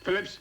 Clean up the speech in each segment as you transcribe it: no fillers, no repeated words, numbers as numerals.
Phillips?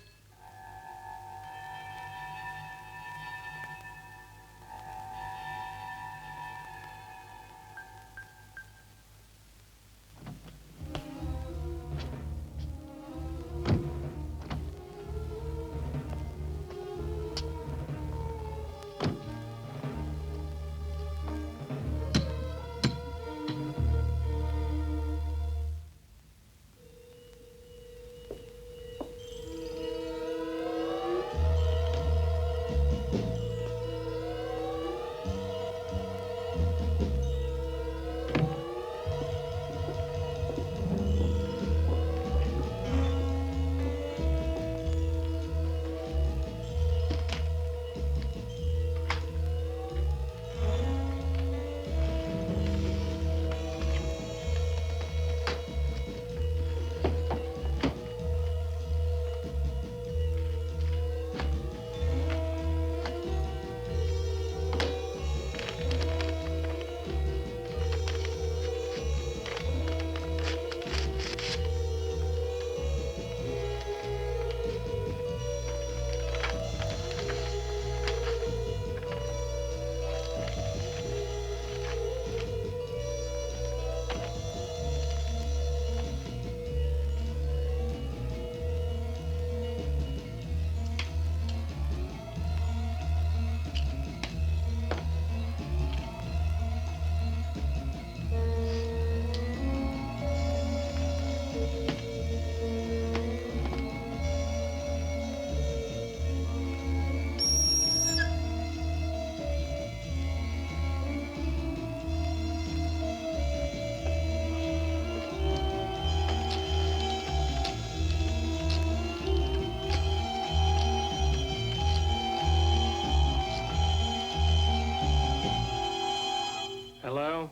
Hello?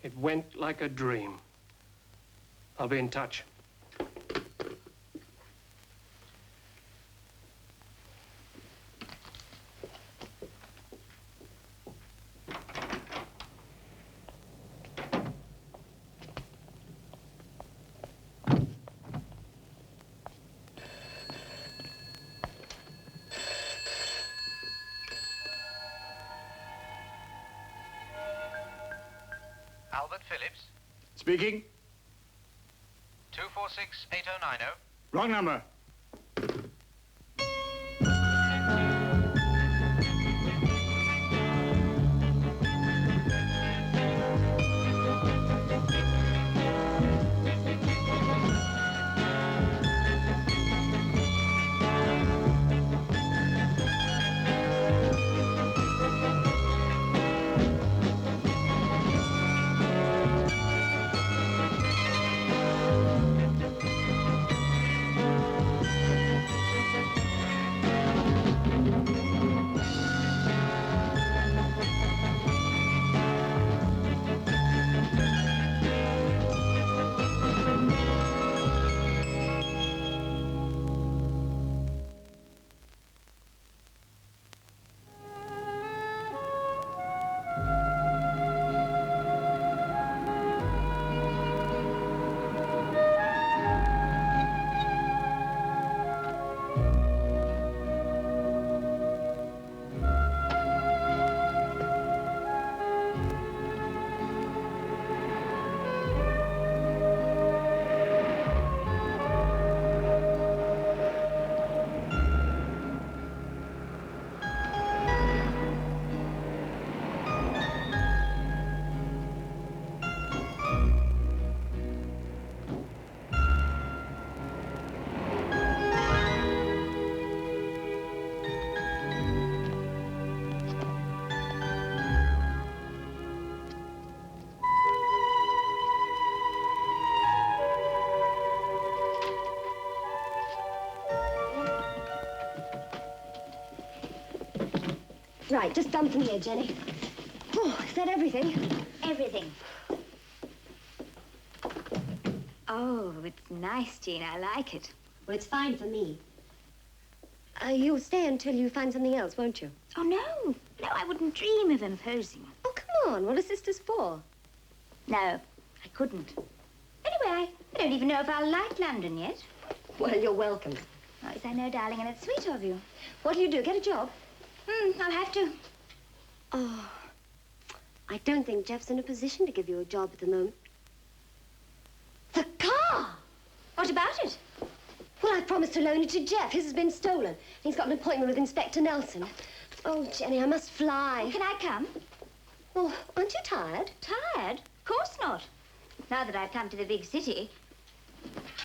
It went like a dream. I'll be in touch. Albert Phillips. Speaking. 246-8090. Wrong number. Right, just done from here, Jenny. Oh, is that everything? Everything. Oh, it's nice, Jean. I like it. Well, it's fine for me. You'll stay until you find something else, won't you? Oh, no. No, I wouldn't dream of imposing. Oh, come on. What are sisters for? No, I couldn't. Anyway, I don't even know if I'll like London yet. Well, you're welcome. Oh, yes, I know, darling, and it's sweet of you. What'll you do? Get a job? I'll have to. Oh, I don't think Jeff's in a position to give you a job at the moment. The car! What about it? Well, I promised to loan it to Jeff. His has been stolen. He's got an appointment with Inspector Nelson. Oh, Jenny, I must fly. Oh, can I come? Well, aren't you tired? Tired? Of course not. Now that I've come to the big city,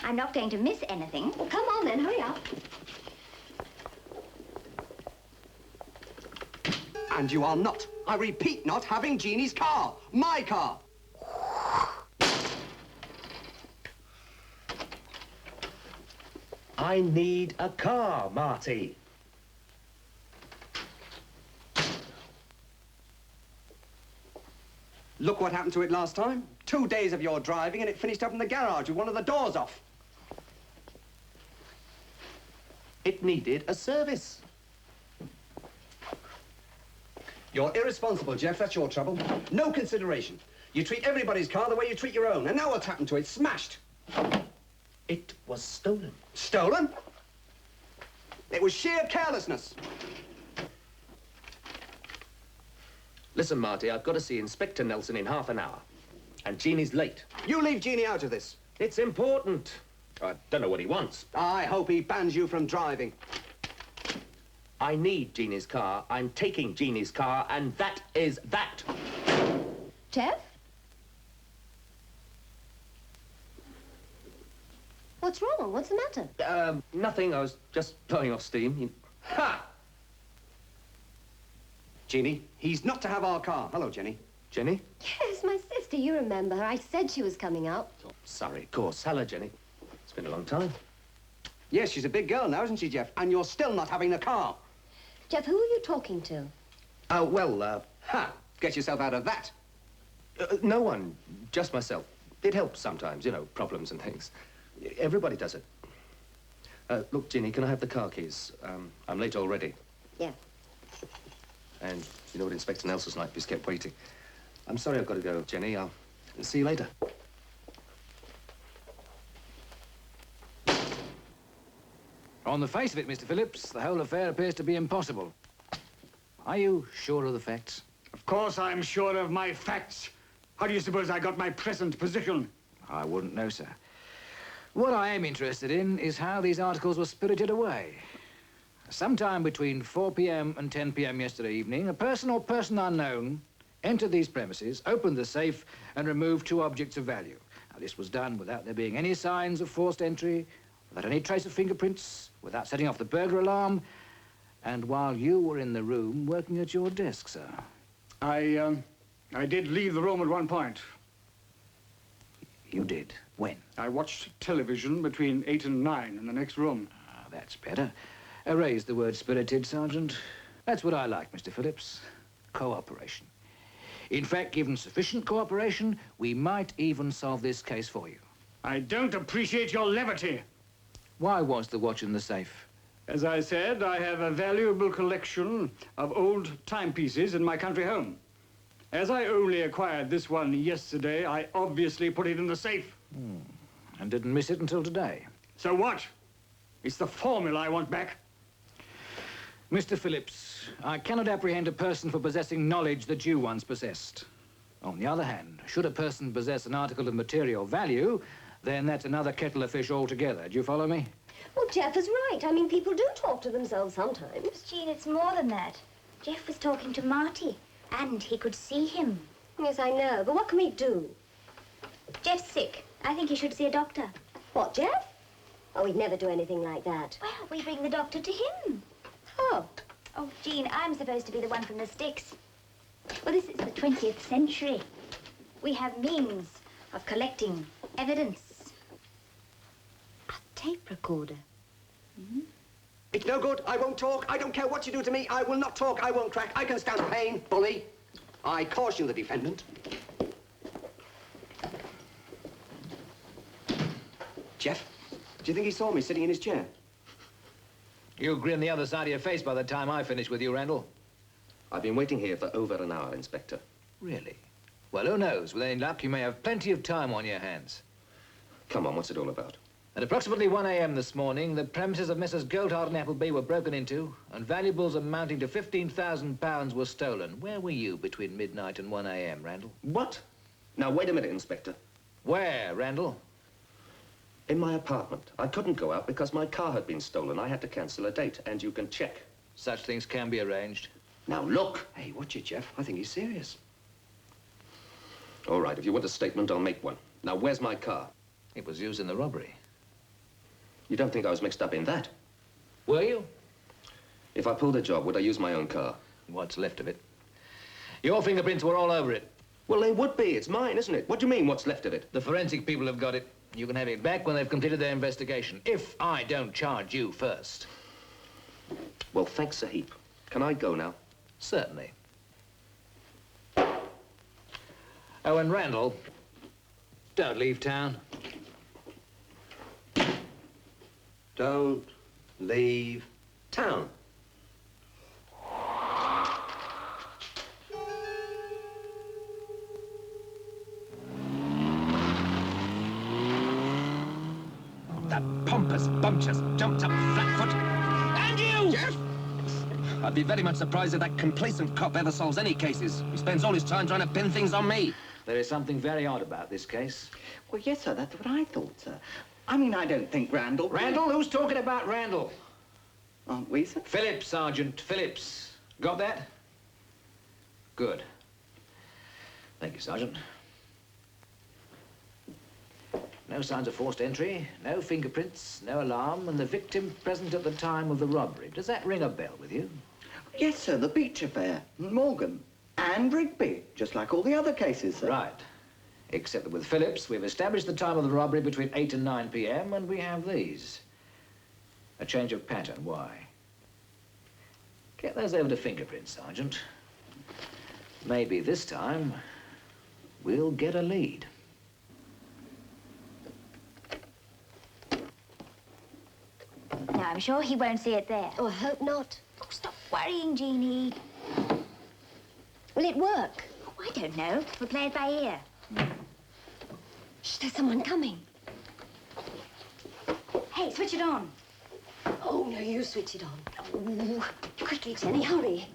I'm not going to miss anything. Well, come on then, hurry up. And you are not, I repeat, not having Jeannie's car. My car. I need a car, Marty. Look what happened to it last time. 2 days of your driving and it finished up in the garage with one of the doors off. It needed a service. You're irresponsible, Jeff. That's your trouble. No consideration. You treat everybody's car the way you treat your own. And now what's happened to it? Smashed. It was stolen. Stolen? It was sheer carelessness. Listen, Marty, I've got to see Inspector Nelson in half an hour. And Jeannie's late. You leave Jeannie out of this. It's important. I don't know what he wants. I hope he bans you from driving. I need Jeannie's car. I'm taking Jeannie's car, and that is that. Jeff? What's wrong? What's the matter? Nothing. I was just blowing off steam. Ha! Jeannie, he's not to have our car. Hello, Jenny. Jenny? Yes, my sister. You remember her. I said she was coming out. Oh, sorry, of course. Hello, Jenny. It's been a long time. Yes, she's a big girl now, isn't she, Jeff? And you're still not having the car. Jeff, who are you talking to? Oh, well, Ha! Get yourself out of that. no one. Just myself. It helps sometimes, you know, problems and things. Everybody does it. Look, Ginny, can I have the car keys? I'm late already. Yeah. And you know what Inspector Nelson's like, he's kept waiting. I'm sorry I've got to go, Jenny. I'll see you later. On the face of it, Mr. Phillips, the whole affair appears to be impossible. Are you sure of the facts? Of course I'm sure of my facts. How do you suppose I got my present position? I wouldn't know, sir. What I am interested in is how these articles were spirited away. Sometime between 4 p.m. and 10 p.m. yesterday evening, a person or person unknown entered these premises, opened the safe, and removed 2 objects of value. Now, this was done without there being any signs of forced entry, without any trace of fingerprints, without setting off the burglar alarm, and while you were in the room working at your desk, sir. I did leave the room at one point. You did? When? I watched television between 8 and 9 in the next room. Ah, that's better. Erase the word spirited, Sergeant. That's what I like, Mr. Phillips. Cooperation. In fact, given sufficient cooperation, we might even solve this case for you. I don't appreciate your levity. Why was the watch in the safe? As I said, I have a valuable collection of old timepieces in my country home. As I only acquired this one yesterday, I obviously put it in the safe. And didn't miss it until today. So what? It's the formula I want back. Mr. Phillips, I cannot apprehend a person for possessing knowledge that you once possessed. On the other hand, should a person possess an article of material value, then that's another kettle of fish altogether. Do you follow me? Well, Jeff is right. I mean, people do talk to themselves sometimes. Jean, it's more than that. Jeff was talking to Marty, and he could see him. Yes, I know, but what can we do? Jeff's sick. I think he should see a doctor. What, Jeff? Oh, we'd never do anything like that. Well, we bring the doctor to him. Oh. Oh, Jean, I'm supposed to be the one from the sticks. Well, this is the 20th century. We have means of collecting evidence. A tape recorder. It's no good. I won't talk. I don't care what you do to me. I will not talk. I won't crack. I can stand pain, bully. I caution the defendant. Jeff, do you think he saw me sitting in his chair? You'll grin the other side of your face by the time I finish with you, Randall. I've been waiting here for over an hour, Inspector. Really? Well, who knows? With any luck, you may have plenty of time on your hands. Come on, what's it all about? At approximately 1 a.m. this morning, the premises of Messrs. Goldhart and Appleby were broken into, and valuables amounting to £15,000 were stolen. Where were you between midnight and 1 a.m., Randall? What? Now, wait a minute, Inspector. Where, Randall? In my apartment. I couldn't go out because my car had been stolen. I had to cancel a date, and you can check. Such things can be arranged. Now, look. Hey, watch it, Jeff. I think he's serious. All right, if you want a statement, I'll make one. Now, where's my car? It was used in the robbery. You don't think I was mixed up in that? Were you? If I pulled a job, would I use my own car? What's left of it. Your fingerprints were all over it. Well, they would be. It's mine, isn't it? What do you mean, what's left of it? The forensic people have got it. You can have it back when they've completed their investigation, if I don't charge you first. Well, thanks a heap. Can I go now? Certainly. Oh, and Randall, don't leave town. Don't leave town. That pompous bunch has jumped up flat-footed. And you! Jeff! I'd be very much surprised if that complacent cop ever solves any cases. He spends all his time trying to pin things on me. There is something very odd about this case. Well, yes, sir, that's what I thought, sir. I mean, I don't think Randall... Randall? Who's talking about Randall? Aren't we, sir? Phillips, Sergeant, Phillips. Got that? Good. Thank you, Sergeant. No signs of forced entry, no fingerprints, no alarm, and the victim present at the time of the robbery. Does that ring a bell with you? Yes, sir, the beach affair, Morgan, and Rigby, just like all the other cases, sir. Right. Except that with Phillips, we've established the time of the robbery between 8 and 9 p.m., and we have these. A change of pattern. Why? Get those over to fingerprints, Sergeant. Maybe this time, we'll get a lead. No, I'm sure he won't see it there. Oh, I hope not. Oh, stop worrying, Jeannie. Will it work? Oh, I don't know. We'll play it by ear. Shh, there's someone coming. Hey, switch it on. Oh, no, you switch it on. Oh, quickly, Jenny, hurry.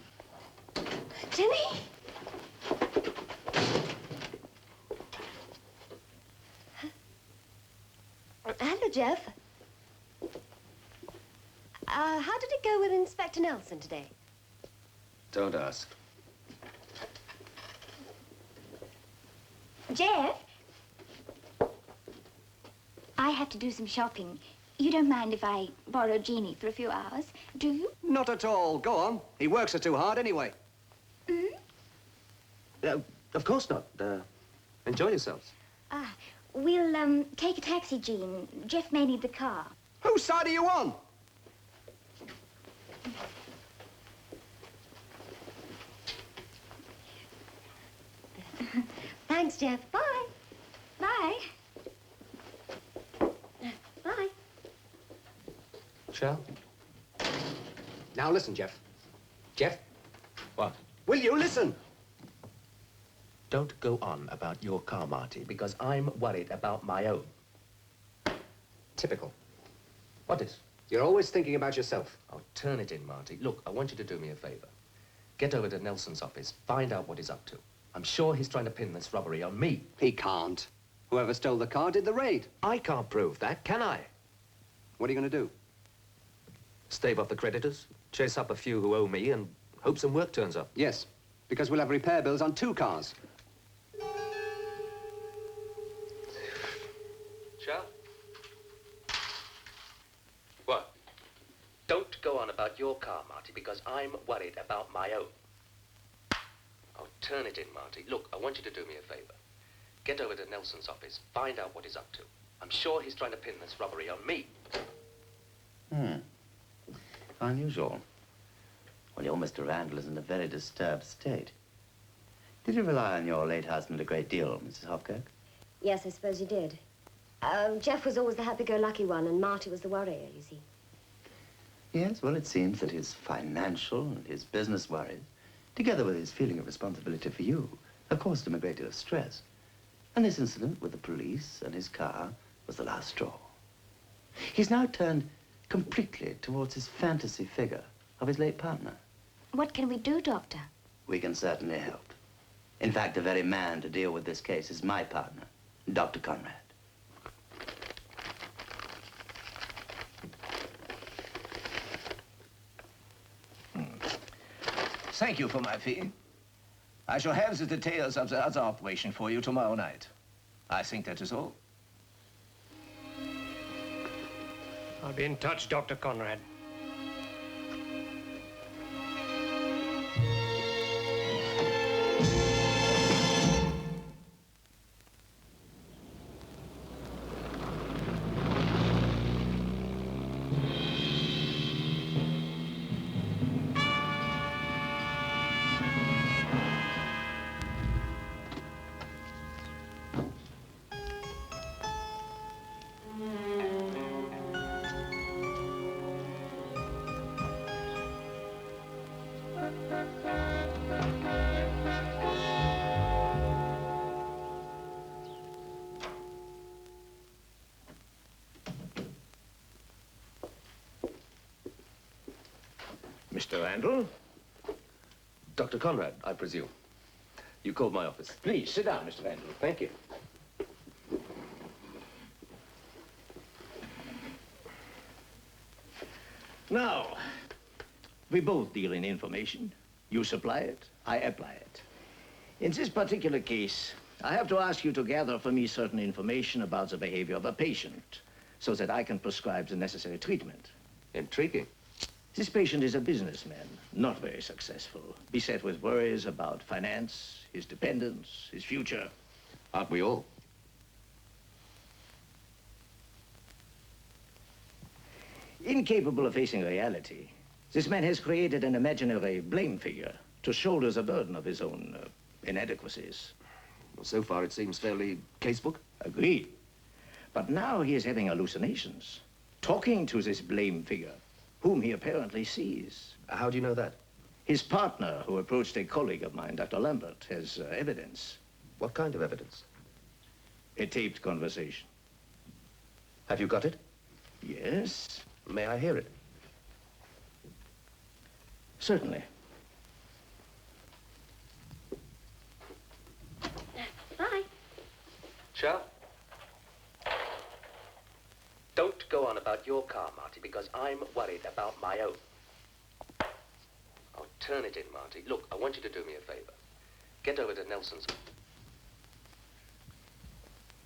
Jenny! Hello, Jeff. How did it go with Inspector Nelson today? Don't ask. Jeff? I have to do some shopping. You don't mind if I borrow Jeannie for a few hours, do you? Not at all. Go on. He works her too hard anyway. Of course not. Enjoy yourselves. We'll, take a taxi, Jean. Jeff may need the car. Whose side are you on? Thanks, Jeff. Bye. Bye. Bye. Shall? Now listen, Jeff. Jeff, What? will you listen? Don't go on about your car, Marty, because I'm worried about my own. Typical. What is? You're always thinking about yourself. Oh, turn it in, Marty. Look, I want you to do me a favor. Get over to Nelson's office. Find out what he's up to. I'm sure he's trying to pin this robbery on me. He can't. Whoever stole the car did the raid. I can't prove that, can I? What are you going to do? Stave off the creditors, chase up a few who owe me, and hope some work turns up. Yes, because we'll have repair bills on 2 cars. Shall? What? Don't go on about your car, Marty, because I'm worried about my own. Oh, turn it in, Marty. Look, I want you to do me a favor. Get over to Nelson's office. Find out what he's up to. I'm sure he's trying to pin this robbery on me. Unusual. Well, your Mr. Randall is in a very disturbed state. Did you rely on your late husband a great deal, Mrs. Hopkirk? Yes, I suppose you did. Jeff was always the happy-go-lucky one, and Marty was the worrier, you see. Yes, well, it seems that his financial and his business worries, together with his feeling of responsibility for you, have caused him a great deal of stress. And this incident with the police and his car was the last straw. He's now turned completely towards his fantasy figure of his late partner. What can we do, Doctor? We can certainly help. In fact, the very man to deal with this case is my partner, Dr. Conrad. Thank you for my fee. I shall have the details of the other operation for you tomorrow night. I think that is all. I'll be in touch, Dr. Conrad. Mr. Randall? Dr. Conrad, I presume. You called my office. Please, sit down, Mr. Randall. Thank you. Now, we both deal in information. You supply it, I apply it. In this particular case, I have to ask you to gather for me certain information about the behavior of a patient so that I can prescribe the necessary treatment. Intriguing. This patient is a businessman, not very successful, beset with worries about finance, his dependents, his future. Aren't we all? Incapable of facing reality, this man has created an imaginary blame figure to shoulder the burden of his own inadequacies. Well, so far it seems fairly casebook. Agreed. But now he is having hallucinations, talking to this blame figure, whom he apparently sees. How do you know that? His partner, who approached a colleague of mine, Dr. Lambert, has evidence. What kind of evidence? A taped conversation. Have you got it? Yes, May I hear it? certainly. Bye. Shall? Don't go on about your car, Marty, because I'm worried about my own. Oh, turn it in, Marty. Look, I want you to do me a favor. Get over to Nelson's.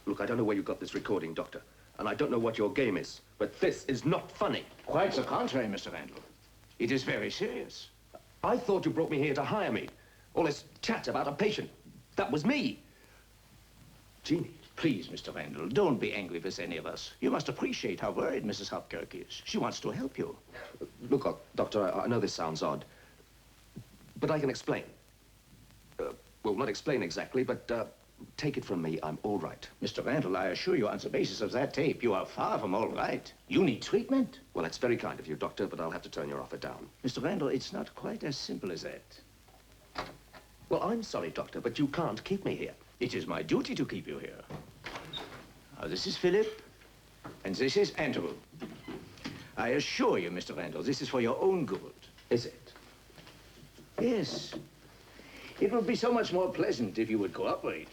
Look, I don't know where you got this recording, Doctor, and I don't know what your game is, but this is not funny. Quite the contrary, Mr. Randall. It is very serious. I thought you brought me here to hire me. All this chat about a patient. That was me. Jeannie. Please, Mr. Randall, don't be angry with any of us. You must appreciate how worried Mrs. Hopkirk is. She wants to help you. Look, Doctor, I know this sounds odd, but I can explain. Well, not explain exactly, but take it from me, I'm all right. Mr. Randall, I assure you, on the basis of that tape, you are far from all right. You need treatment. Well, that's very kind of you, Doctor, but I'll have to turn your offer down. Mr. Randall, it's not quite as simple as that. Well, I'm sorry, Doctor, but you can't keep me here. It is my duty to keep you here. Now, this is Philip, and this is Andrew. I assure you, Mr. Randall, this is for your own good. Is it? Yes. It would be so much more pleasant if you would cooperate.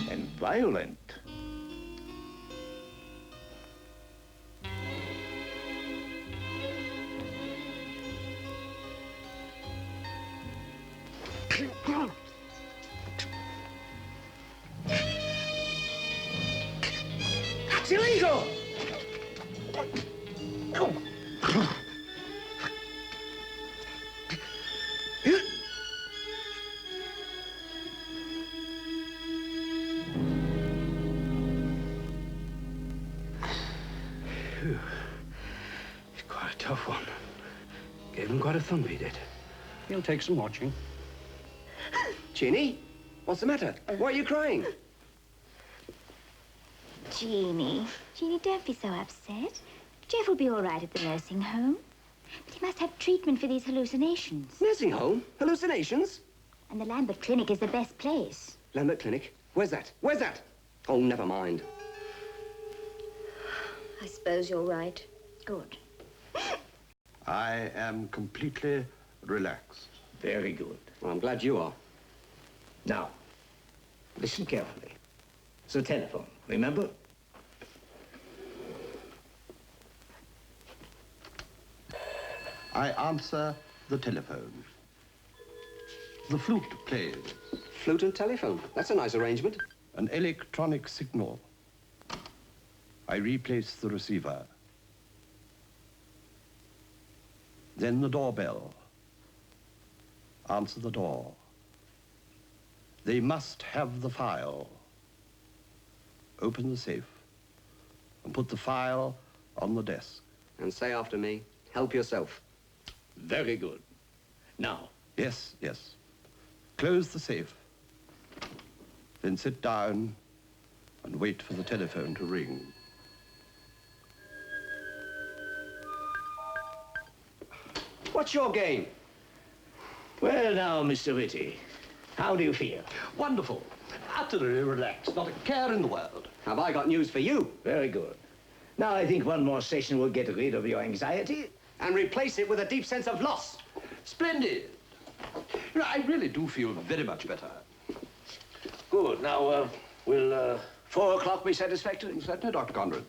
And violent. That's illegal! It's quite a tough one. Gave him quite a thump, he did. He'll take some watching. Jeannie, what's the matter? Why are you crying? Jeannie, don't be so upset. Jeff will be all right at the nursing home. But he must have treatment for these hallucinations. Nursing home? Hallucinations? And the Lambert Clinic is the best place. Lambert Clinic? Where's that? Where's that? Oh, never mind. I suppose you're right. Good. I am completely relaxed. Very good. Well, I'm glad you are. Now, listen carefully. The telephone, remember? I answer the telephone. The flute plays. Flute and telephone. That's a nice arrangement. An electronic signal. I replace the receiver. Then the doorbell. Answer the door. They must have the file. Open the safe and put the file on the desk. And say after me, help yourself. Very good. Now. Yes, yes. Close the safe. Then sit down and wait for the telephone to ring. What's your game? Well, now, Mr. Whitty, how do you feel? Wonderful. Utterly relaxed, not a care in the world. Have I got news for you? Very good. Now, I think one more session will get rid of your anxiety. And replace it with a deep sense of loss. Splendid. You know, I really do feel very much better. Good. Now, will 4 o'clock be satisfactory? Certainly, Dr. Conrad.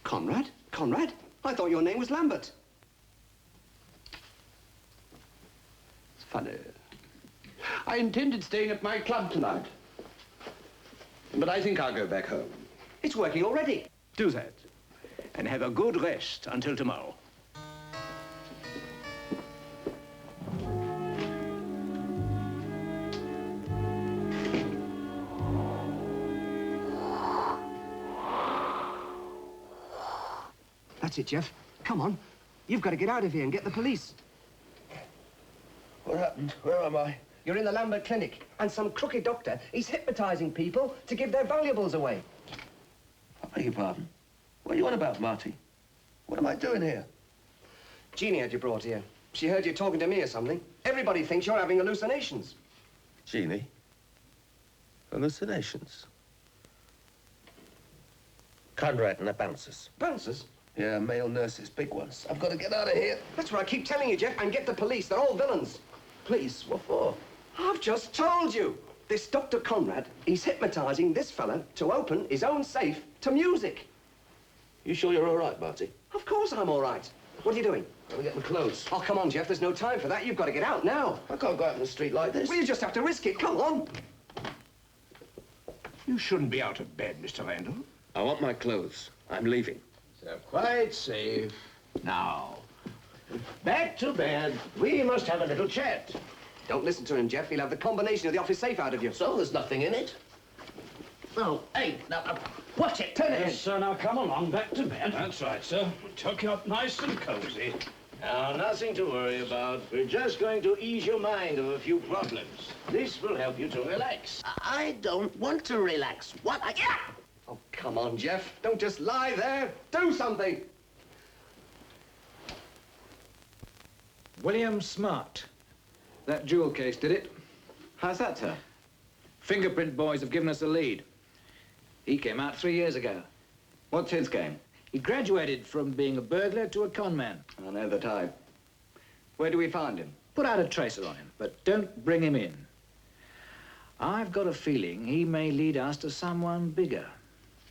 Conrad? Conrad? I thought your name was Lambert. It's funny. I intended staying at my club tonight. But I think I'll go back home. It's working already. Do that. And have a good rest until tomorrow. That's it, Jeff. Come on. You've got to get out of here and get the police. What happened? Where am I? You're in the Lambert Clinic, and some crooked doctor, he's hypnotizing people to give their valuables away. I beg your pardon. What are you on about, Marty? What am I doing here? Jeannie had you brought here. She heard you talking to me or something. Everybody thinks you're having hallucinations. Jeannie? Hallucinations? Conrad and the bouncers. Bouncers? Yeah, male nurses, big ones. I've got to get out of here. That's what I keep telling you, Jeff, and get the police. They're all villains. Please, what for? I've just told you. This Dr. Conrad, he's hypnotizing this fella to open his own safe to music. You sure you're all right, Marty? Of course I'm all right. What are you doing? Let me get my clothes. Oh, come on, Jeff. There's no time for that. You've got to get out now. I can't go out in the street like this. Well, you just have to risk it. Come on. You shouldn't be out of bed, Mr. Randall. I want my clothes. I'm leaving. So quite safe. Now, back to bed. We must have a little chat. Don't listen to him, Jeff. He'll have the combination of the office safe out of you. So there's nothing in it? Oh, hey, now, watch it. Turn it in. Yes, sir. Now come along. Back to bed. That's right, sir. Tuck you up nice and cozy. Now, nothing to worry about. We're just going to ease your mind of a few problems. This will help you to relax. I don't want to relax. What? Yeah! Oh, come on, Jeff. Don't just lie there. Do something. William Smart. That jewel case did it. How's that, sir? Fingerprint boys have given us a lead. He came out 3 years ago. What's his game? He graduated from being a burglar to a con man. I know the type. Where do we find him? Put out a tracer on him, but don't bring him in. I've got a feeling he may lead us to someone bigger.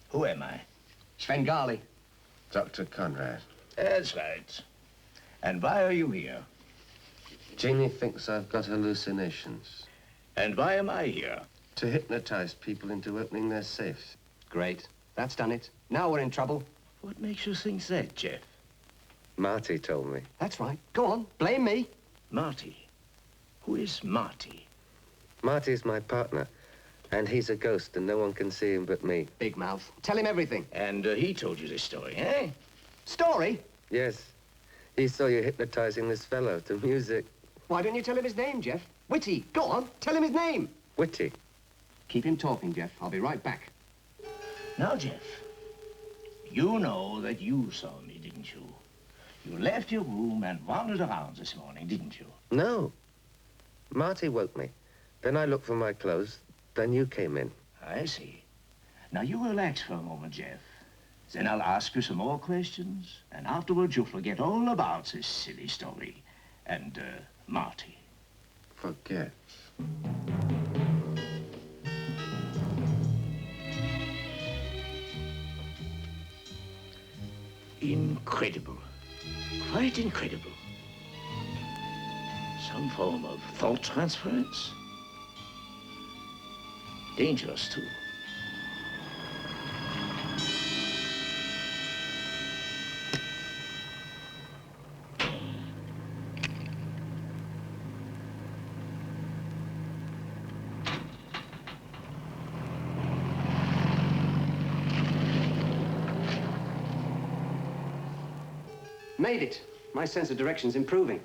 Who am I? Svengali. Dr. Conrad. That's right. And why are you here? Jeannie thinks I've got hallucinations. And why am I here? To hypnotize people into opening their safes. Great. That's done it. Now we're in trouble. What makes you think that, Jeff? Marty told me. That's right. Go on. Blame me. Marty? Who is Marty? Marty's my partner. And he's a ghost, and no one can see him but me. Big mouth. Tell him everything. And he told you this story, eh? Story? Yes. He saw you hypnotizing this fellow to music. Why don't you tell him his name, Jeff? Whitty. Go on. Tell him his name. Whitty. Keep him talking, Jeff. I'll be right back. Now, Jeff, You know that you saw me, didn't you? You left your room and wandered around this morning, didn't you? No. Marty woke me. Then I looked for my clothes. Then you came in. I see. Now, you relax for a moment, Jeff. Then I'll ask you some more questions, and afterwards you'll forget all about this silly story. And, Marty. Forget. Incredible. Quite incredible. Some form of thought transference. Dangerous, too. Made it. My sense of direction's improving.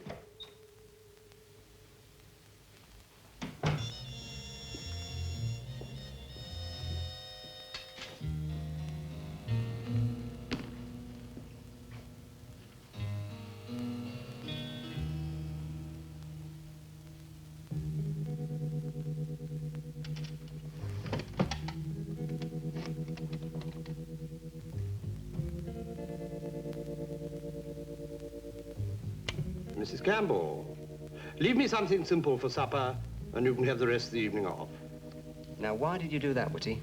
Mrs. Campbell, leave me something simple for supper, and you can have the rest of the evening off. Now, why did you do that, Whitty?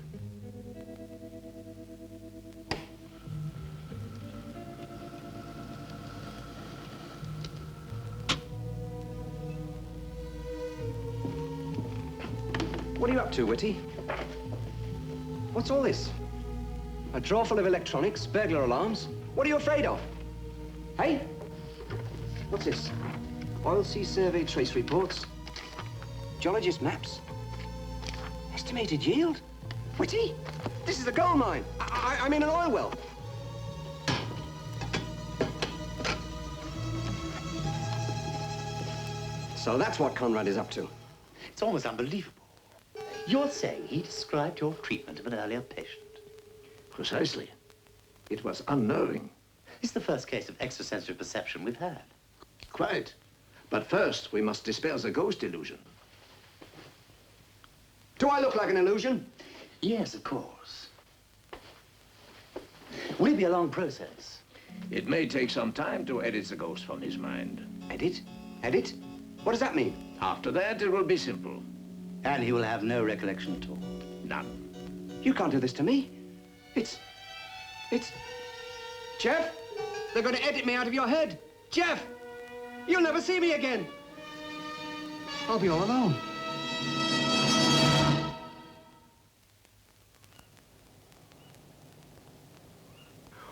What are you up to, Whitty? What's all this? A drawer full of electronics, burglar alarms? What are you afraid of? Hey? What's this? Oil Sea Survey trace reports? Geologist maps? Estimated yield? Whitty, this is a gold mine. I'm in an oil well. So that's what Conrad is up to. It's almost unbelievable. You're saying he described your treatment of an earlier patient? Precisely. It was unnerving. It's the first case of extrasensory perception we've had. Quite. But first, we must dispel the ghost illusion. Do I look like an illusion? Yes, of course. Will it be a long process? It may take some time to edit the ghost from his mind. Edit? Edit? What does that mean? After that, it will be simple. And he will have no recollection at all? None. You can't do this to me. It's... Jeff, they're going to edit me out of your head. Jeff, you'll never see me again. I'll be all alone.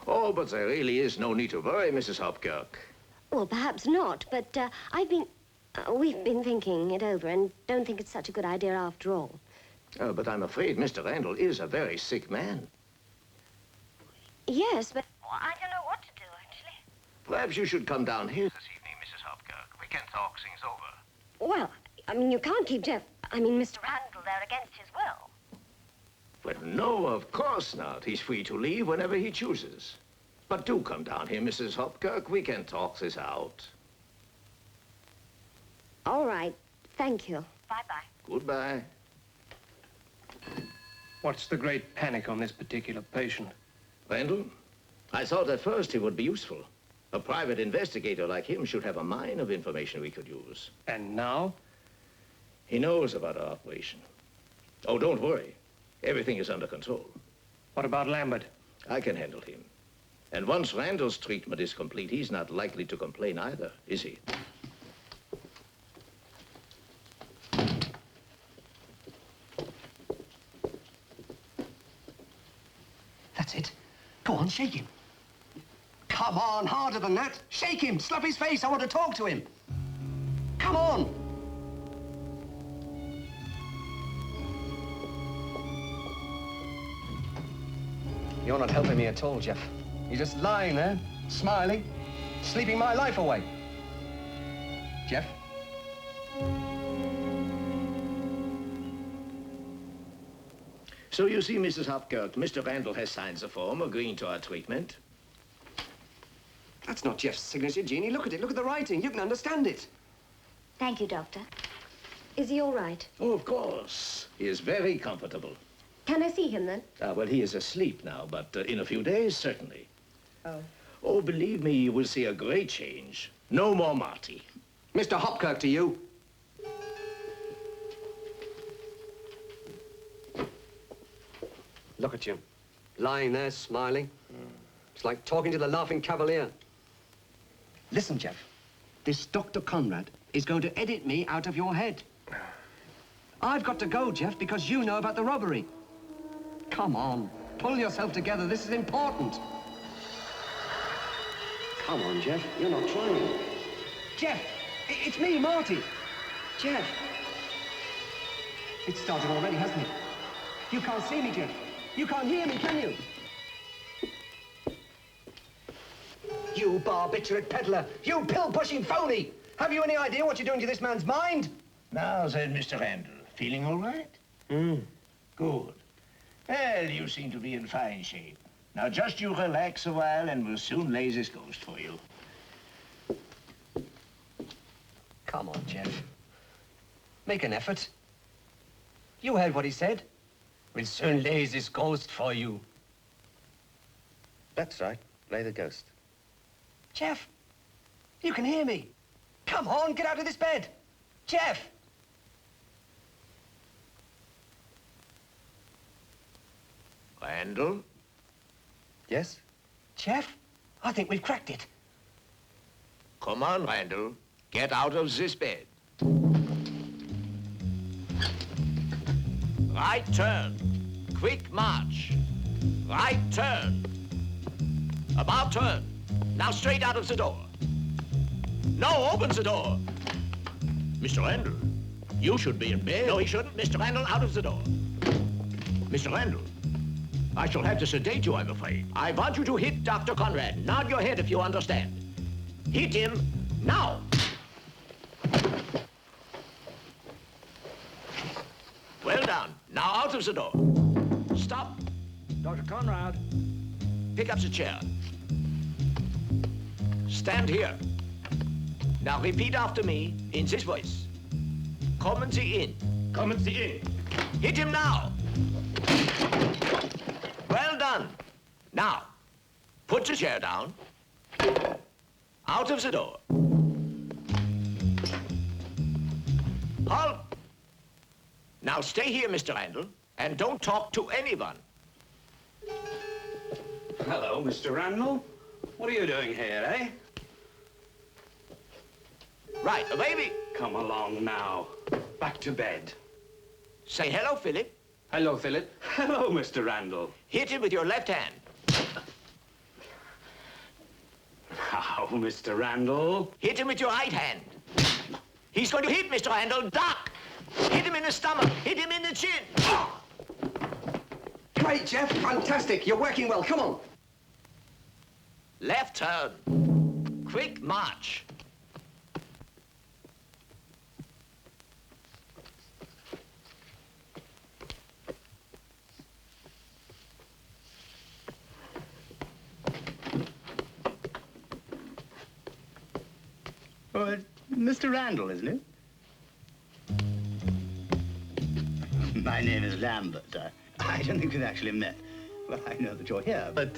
Oh, but there really is no need to worry, Mrs. Hopkirk. Well, perhaps not, but we've been thinking it over and don't think it's such a good idea after all. But I'm afraid Mr. Randall is a very sick man. Yes, but I don't know what to do, actually. Perhaps you should come down here this evening, Mrs. Hopkirk. We can talk things over. Well, I mean, you can't keep Mr. Randall there against his will. Well, no, of course not. He's free to leave whenever he chooses. But do come down here, Mrs. Hopkirk. We can talk this out. All right. Thank you. Bye-bye. Goodbye. What's the great panic on this particular patient? Randall, I thought at first he would be useful. A private investigator like him should have a mine of information we could use. And now? He knows about our operation. Oh, don't worry. Everything is under control. What about Lambert? I can handle him. And once Randall's treatment is complete, he's not likely to complain either, is he? That's it. Go on, shake him. Come on, harder than that. Shake him, slap his face. I want to talk to him. Come on. You're not helping me at all, Jeff. You're just lying there, smiling, sleeping my life away. Jeff? So you see, Mrs. Hopkirk, Mr. Randall has signed the form agreeing to our treatment. That's not Jeff's signature, Jeannie. Look at it. Look at the writing. You can understand it. Thank you, Doctor. Is he all right? Oh, of course. He is very comfortable. Can I see him, then? Well, he is asleep now, but in a few days, certainly. Oh. Oh, believe me, you will see a great change. No more Marty. Mr. Hopkirk to you. Look at you, lying there, smiling. It's like talking to the Laughing Cavalier. Listen, Jeff. This Dr. Conrad is going to edit me out of your head. I've got to go, Jeff, because you know about the robbery. Come on, pull yourself together. This is important. Come on, Jeff. You're not trying. Jeff, it's me, Marty. Jeff. It's started already, hasn't it? You can't see me, Jeff. You can't hear me, can you? You barbiturate peddler! You pill-pushing phony! Have you any idea what you're doing to this man's mind? Now then, Mr. Randall, feeling all right? Good. Well, you seem to be in fine shape. Now just you relax a while and we'll soon lay this ghost for you. Come on, Jeff. Make an effort. You heard what he said. We'll soon lay this ghost for you. That's right. Lay the ghost. Jeff, you can hear me. Come on, get out of this bed. Jeff! Randall? Yes? Jeff, I think we've cracked it. Come on, Randall. Get out of this bed. Right turn. Quick march. Right turn. About turn. Now straight out of the door. No, open the door. Mr. Randall, you should be in bed. No, he shouldn't. Mr. Randall, out of the door. Mr. Randall, I shall have to sedate you, I'm afraid. I want you to hit Dr. Conrad. Nod your head if you understand. Hit him now. Well done. Now out of the door. Stop. Dr. Conrad. Pick up the chair. Stand here. Now repeat after me in this voice. Kommen Sie in. Kommen Sie in. Hit him now. Well done. Now, put the chair down. Out of the door. Halt. Now stay here, Mr. Randall, and don't talk to anyone. Hello, Mr. Randall. What are you doing here, eh? Right, baby. Come along now. Back to bed. Say hello, Philip. Hello, Philip. Hello, Mr. Randall. Hit him with your left hand. Now, Mr. Randall. Hit him with your right hand. He's going to hit Mr. Randall. Duck. Hit him in the stomach. Hit him in the chin. Great, Jeff. Fantastic. You're working well. Come on. Left turn. Quick march. Oh, it's Mr. Randall, isn't it? My name is Lambert. I don't think we've actually met. Well, I know that you're here, but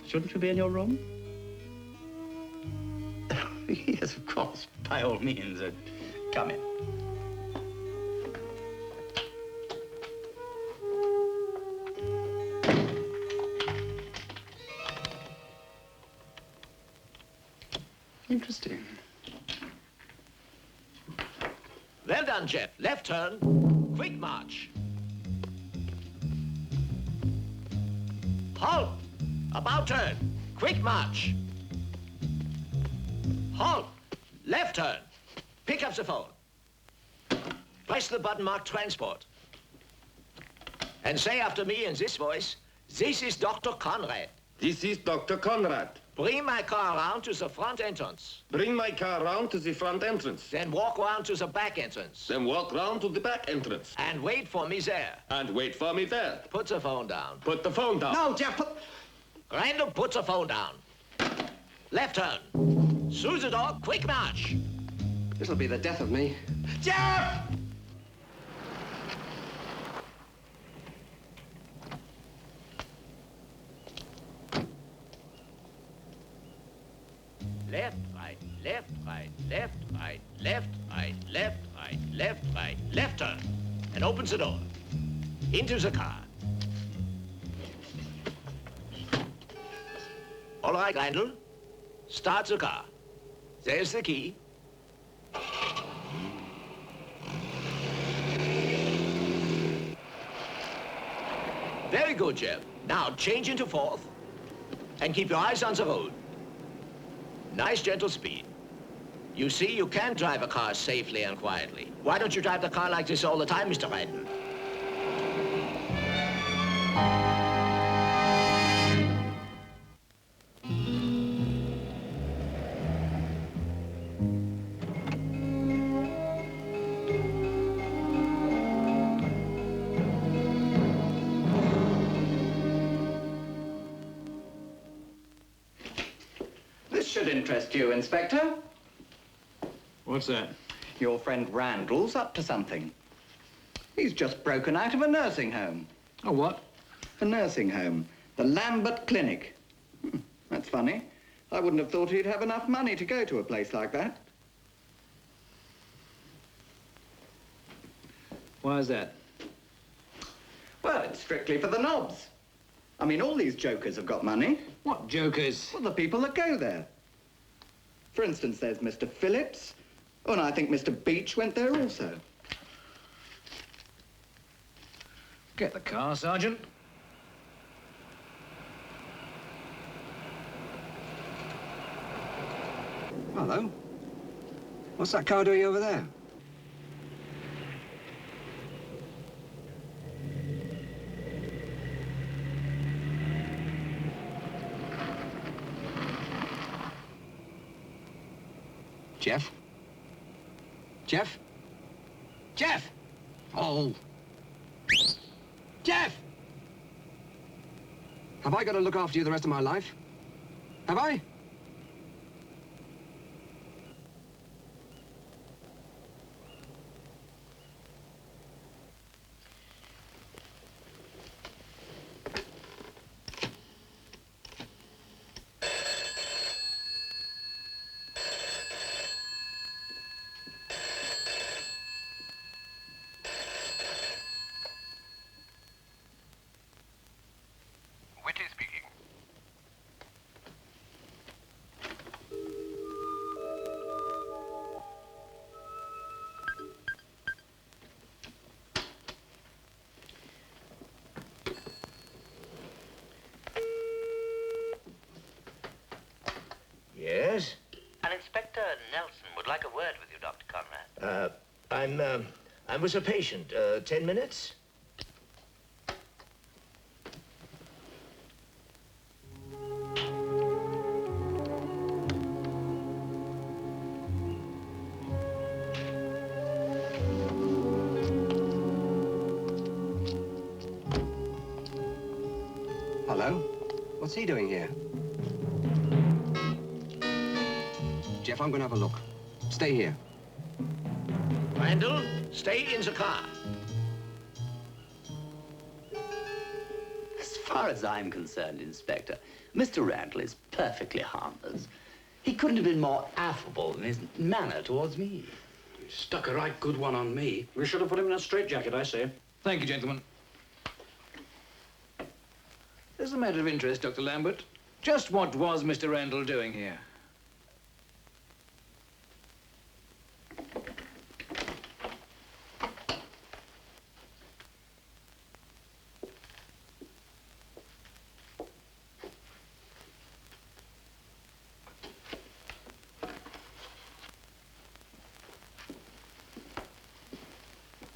shouldn't you be in your room? Yes, of course. By all means, come in. Interesting. Well done, Jeff. Left turn. Quick march. Halt. About turn. Quick march. Halt. Left turn. Pick up the phone. Press the button marked transport. And say after me in this voice, this is Dr. Conrad. This is Dr. Conrad. Bring my car around to the front entrance. Bring my car round to the front entrance. Then walk around to the back entrance. Then walk round to the back entrance. And wait for me there. And wait for me there. Put the phone down. Put the phone down. No, Jeff, put... Randall, put the phone down. Left turn. Through the door, quick march. This'll be the death of me. Jeff! Left, right, left, right, left, right, left, right, left, right, left, right, left turn. And opens the door. Into the car. All right, Randall. Start the car. There's the key. Very good, Jeff. Now change into fourth and keep your eyes on the road. Nice gentle speed. You see, you can drive a car safely and quietly. Why don't you drive the car like this all the time, Mr. Randall? This should interest you, Inspector. What's that? Your friend Randall's up to something. He's just broken out of a nursing home. A what? A nursing home. The Lambert Clinic. That's funny. I wouldn't have thought he'd have enough money to go to a place like that. Why is that? Well, it's strictly for the knobs. I mean, all these jokers have got money. What jokers? Well, the people that go there. For instance, there's Mr. Phillips. Oh, and I think Mr. Beach went there also. Get the car, Sergeant. Hello. What's that car doing over there? Jeff? Jeff? Jeff! Oh. Jeff! Have I got to look after you the rest of my life? Have I? Whitty speaking. Yes? An Inspector Nelson would like a word with you, Dr. Conrad. I'm with a patient. 10 minutes? Hello? What's he doing here? Jeff, I'm going to have a look. Stay here. Randall, stay in the car. As far as I'm concerned, Inspector, Mr. Randall is perfectly harmless. He couldn't have been more affable in his manner towards me. You stuck a right good one on me. We should have put him in a straitjacket, I say. Thank you, gentlemen. As a matter of interest, Dr. Lambert, just what was Mr. Randall doing here?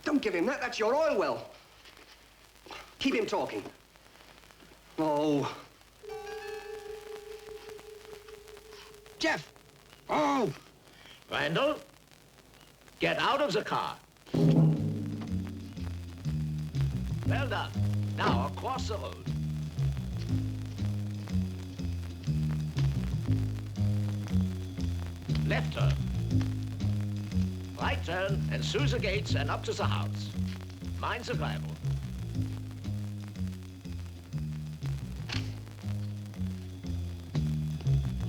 Don't give him that. That's your oil well. Keep him talking. Oh. Jeff! Oh! Randall, get out of the car. Well done. Now, across the road. Left turn. Right turn, and through the gates and up to the house. Mind the gravel.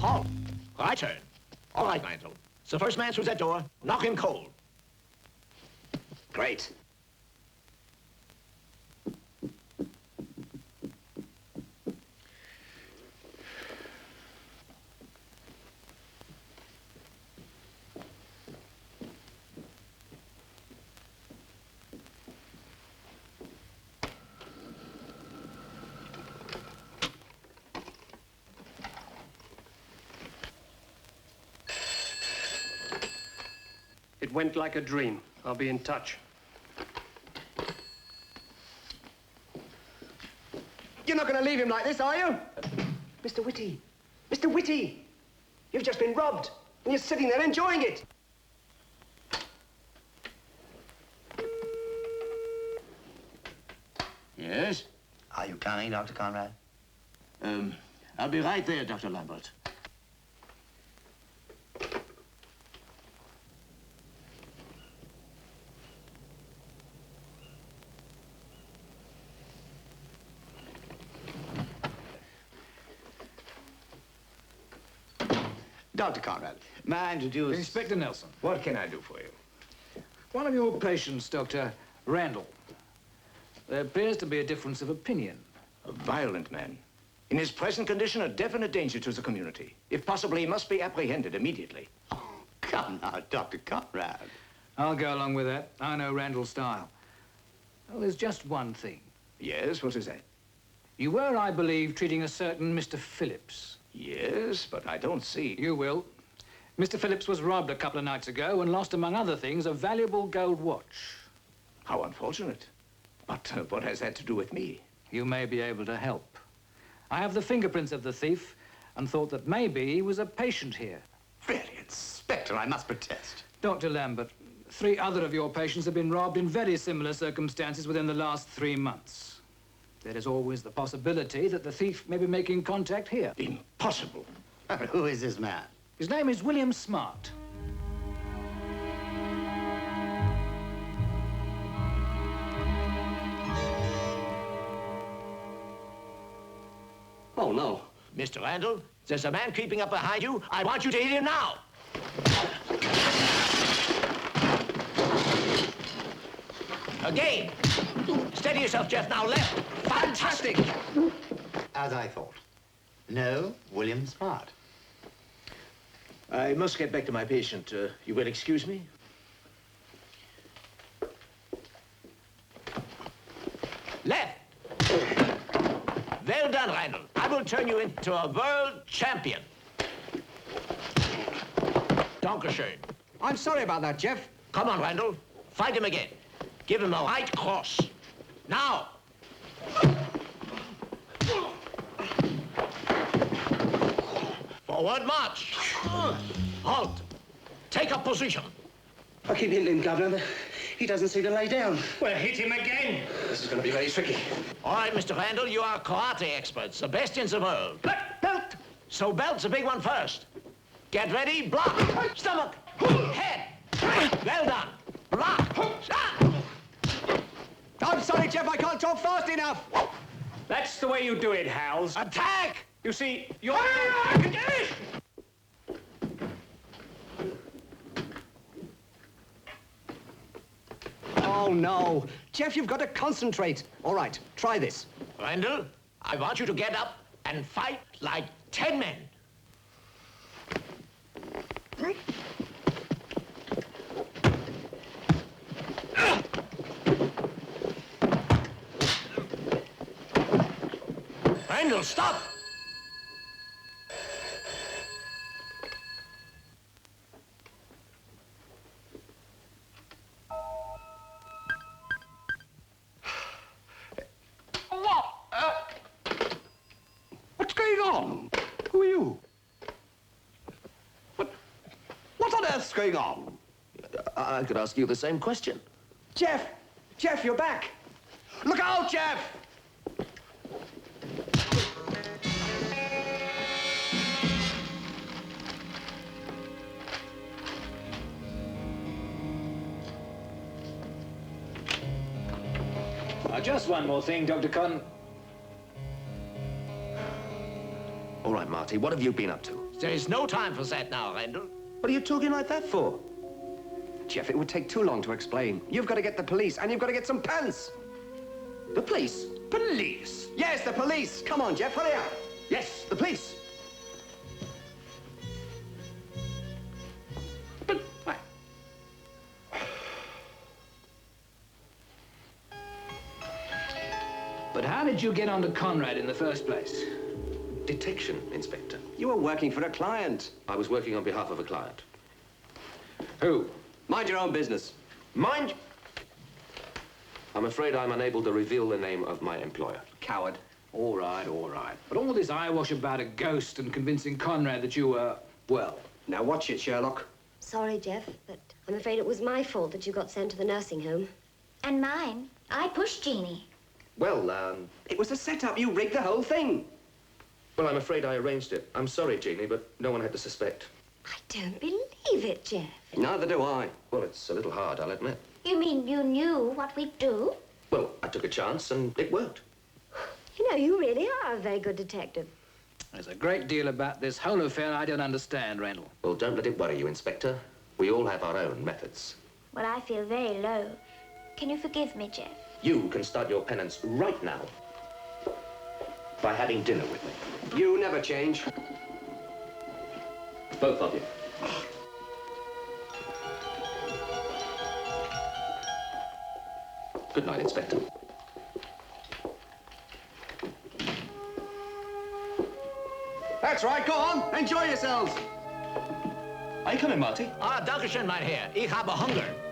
Halt. Right turn. All right, Randall. The first man through that door, knock him cold. Great. It went like a dream. I'll be in touch. You're not going to leave him like this, are you? Mr. Whitty! Mr. Whitty! You've just been robbed, and you're sitting there enjoying it. Yes? Are you coming, Dr. Conrad? I'll be right there, Dr. Lambert. Dr. Conrad, may I introduce... Inspector Nelson. What can I do for you? One of your patients, Dr. Randall. There appears to be a difference of opinion. A violent man. In his present condition, a definite danger to the community. If possible, he must be apprehended immediately. Oh, come now, Dr. Conrad. I'll go along with that. I know Randall's style. Well, there's just one thing. Yes, what is that? You were, I believe, treating a certain Mr. Phillips. Yes, but I don't see... You will. Mr. Phillips was robbed a couple of nights ago and lost, among other things, a valuable gold watch. How unfortunate. But what has that to do with me? You may be able to help. I have the fingerprints of the thief and thought that maybe he was a patient here. Really, Inspector, I must protest. Dr. Lambert, 3 other of your patients have been robbed in very similar circumstances within the last 3 months. There is always the possibility that the thief may be making contact here. Impossible. Who is this man? His name is William Smart. Oh, no. Mr. Randall, there's a man creeping up behind you. I want you to hit him now. Again. Steady yourself, Jeff. Now left. Fantastic. As I thought. No, William Smart. I must get back to my patient. You will excuse me? Left. Well done, Randall. I will turn you into a world champion. Dankeschön. I'm sorry about that, Jeff. Come on, Randall. Fight him again. Give him a right cross. Now. Forward march. Halt. Take up position. I keep hitting him, Governor. He doesn't seem to lay down. Well, hit him again. This is going to be very tricky. All right, Mr. Randall, you are karate experts, the best in the world. Belt! So belt's a big one first. Get ready, block. Stomach. Head. Well done. Block. I'm sorry, Jeff, I can't talk fast enough. That's the way you do it, Hals. Attack! You see, you're... Oh, no. Jeff, you've got to concentrate. All right, try this. Randall, I want you to get up and fight like 10 men. Randall, stop! What's going on? Who are you? going on? I could ask you the same question. Jeff! Jeff, you're back! Look out, Jeff! Just one more thing, Dr. Conn. All right, Marty, what have you been up to? There is no time for that now, Randall. What are you talking like that for? Jeff, it would take too long to explain. You've got to get the police, and you've got to get some pants. The police? Police? Yes, the police. Come on, Jeff, hurry up. Yes, the police. But why? But how did you get onto Conrad in the first place? Detection, Inspector. You were working for a client. I was working on behalf of a client. Who? Mind your own business. Mind? I'm afraid I'm unable to reveal the name of my employer. Coward. All right, all right. But all this eyewash about a ghost and convincing Conrad that you were, well... Now watch it, Sherlock. Sorry, Jeff, but I'm afraid it was my fault that you got sent to the nursing home. And mine. I pushed Jeannie. Well, It was a setup. You rigged the whole thing. well, I'm afraid I arranged it. I'm sorry, Jeannie, but no one had to suspect. I don't believe it, Jeff. Neither do I. Well, it's a little hard, I'll admit. You mean you knew what we'd do? Well, I took a chance and it worked. You know, you really are a very good detective. There's a great deal about this whole affair I don't understand, Randall. Well, don't let it worry you, Inspector. We all have our own methods. Well, I feel very low. Can you forgive me, Jeff? You can start your penance right now by having dinner with me. You never change. Both of you. Good night, Inspector. That's right, go on. Enjoy yourselves. Are you coming, Marty? Dankeschön, mein Herr. Ich habe Hunger.